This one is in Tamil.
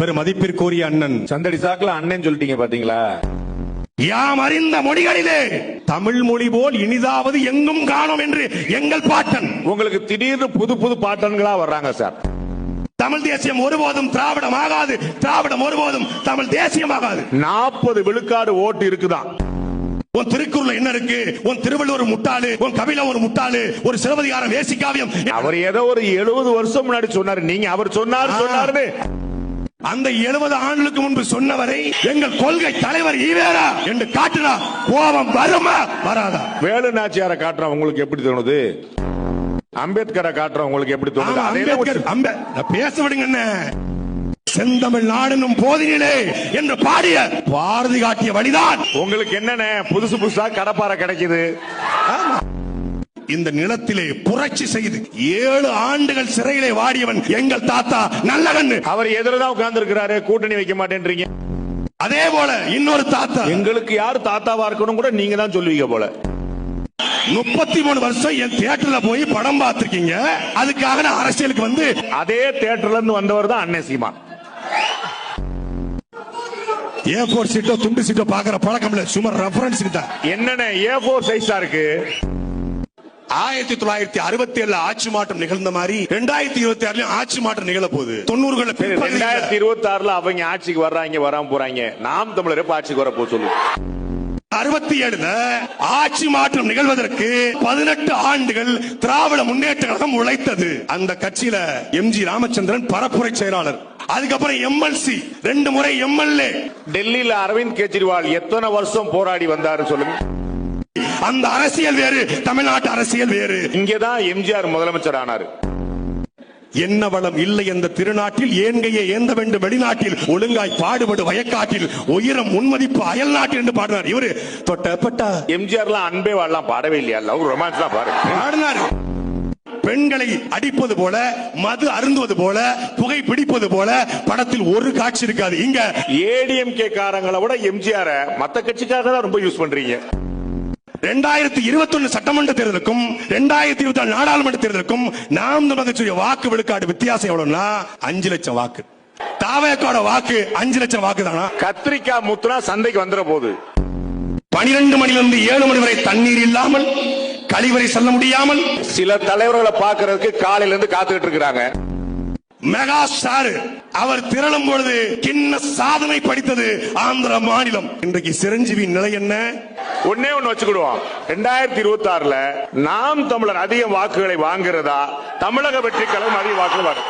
பெரும் மதிப்பிற்குரிய அண்ணன் சந்தடி சாக்குல அண்ணன் சொல்லிட்டீங்க பாத்தீங்களா? யாம் அறிந்த மொழிகளிலே தமிழ் மொழி போல் இனிதாவது எங்கும் காணோம் என்று எங்கள் பாட்டன். உங்களுக்கு திடீர்னு புது புது பாட்டன்களா வர்றாங்க சார். தமிழ் தேசியம் ஒருபோதும் திராவிடம் ஆகாது, திராவிடம் ஒருபோதும் தமிழ் தேசியம் ஆகாது. 40 விழுக்காடு ஓட்டு இருக்குதான். உன் திருக்குறள் என்ன இருக்கு? உன் திருவள்ளுவர் முட்டாளு, உன் கபிலம் ஒரு முட்டாளு, ஒரு சிலப்பதிகாரம் வேசிக்காவியம். அவர் ஏதோ ஒரு 70 வருஷம் முன்னாடி சொன்னாரு. நீங்க அவர் சொன்னாரு அந்த 70 ஆண்டுகளுக்கு முன்பு சொன்னவரை எங்கள் கொள்கை தலைவர் ஈவேரா என்று காட்டினா கோபம் வருமா வராதா? வேலு நாச்சியாரை காட்டுற உங்களுக்கு எப்படி தோணுது? அம்பேத்கரை காட்டுற உங்களுக்கு எப்படி தோணுது? பேச விடுங்க. என்ன செந்தமிழ் நாடனும் போதினிலே என்று பாடிய பாரதி காட்டிய வழிதான் உங்களுக்கு என்னென்ன புதுசு புதுசா கடப்பாறை கிடைக்குது. இந்த நிலத்திலே புரட்சி செய்து 7 ஆண்டுகள் சிறையிலே வாடியவன் எங்கள் தாத்தா நல்லகண்ணு. அவர் எதிரதான் உட்கார்ந்து இருக்கிறாரு. கூட்டணி வைக்க மாட்டேன்றீங்க. அதே போல இன்னொரு தாத்தா, எங்களுக்கு யாரு தாத்தாவா இருக்கணும் கூட நீங்க தான் சொல்லுவீங்க போல. 33 வருஷம் என் தியேட்டர்ல போய் படம் பார்த்திருக்கீங்க. அதுக்காக நான் அரசியலுக்கு வந்து அதே தியேட்டர்ல இருந்து வந்தவர் தான் அண்ணன் சீமான். A4 சீட்டோ துண்டு சீட்டோ பாக்குற பழக்கம் இல்ல, சும்மா ரெஃபரன்ஸ் தான். என்னென்ன A4 சைஸா இருக்கு? 1967 ஆட்சி மாற்றம் நிகழ்ந்த மாதிரி 2026 ஆட்சி மாற்றம் நிகழ போகுது. 90களில் 2026 அவங்க ஆட்சிக்கு வர்றாங்க, வராம போறாங்க. நாம் தமிழர் ஆட்சிக்கு வர போ சொல்லு. 67 ஆட்சி மாற்றம் நிகழ்வதற்கு 18 ஆண்டுகள் திராவிட முன்னேற்ற கழகம் உழைத்தது. அந்த கட்சியில MG ராமச்சந்திரன் பரப்புரை செயலாளர், அதுக்கப்புறம் MLC, 2 முறை MLA. டெல்லியில அரவிந்த் கெஜ்ரிவால் எத்தனை வருஷம் போராடி வந்தாரு சொல்லுங்க. அந்த அரசியல் வேறு, தமிழ்நாட்டு அரசியல் வேறு. இங்கதான் MGR முதலமைச்சர் ஆனாரு. என்ன வளம் இல்லை என்ற திருநாட்டில் ஏன்கையே ஏந்த வேண்டும் வெளிநாட்டில், ஒழுங்காய் பாடுபடு வயக்காட்டில், உயரம் முன்மதிப்பு அயல் நாட்டில் என்று பாடினார். இவரு தொட்டப்பட்டா MGRலாம் அன்பே வாழலாம் பாடவே இல்லையா? லவ் ரொமான்ஸ் தான் பாடினார். பெண்களை அடிப்பது போல, மது அருந்துவது போல, புகை பிடிப்பது போல படத்தில் ஒரு காட்சி இருக்காது. இங்க ADMK காரங்களை விட MGR மத்த கட்சிக்காக தான் ரொம்ப யூஸ் பண்றீங்க. 2021 சட்டமன்ற தேர்தலுக்கும் 2024 நாடாளுமன்ற தேர்தலுக்கும் நாம் தமிழக வாக்கு விழுக்காடு வித்தியாசம் எவ்வளவுனா 5 லட்சம் வாக்கு. தாவேக்காட வாக்கு 5 லட்சம் வாக்கு தானா? கத்திரிக்காய் முத்துனா சந்தைக்கு வந்துற போது 12 மணிலிருந்து 7 மணி வரை தண்ணீர் இல்லாமல், கழிவறை செல்ல முடியாமல் சில தலைவர்களை பார்க்கறதுக்கு காலையில இருந்து காத்துக்கிட்டு இருக்காங்க. மெகா ஸ்டார் அவர் திரளும் பொழுது கிண்ண சாதனை படித்தது ஆந்திர மாநிலம். இன்றைக்கு சிரஞ்சீவியின் நிலை என்ன? ஒன்னே ஒன்னு வச்சுக்கிடுவோம். 2026 நாம் தமிழர் அதிக வாக்குகளை வாங்குறதா, தமிழக வெற்றி கழகம் அதிக வாக்குகள் வாங்க?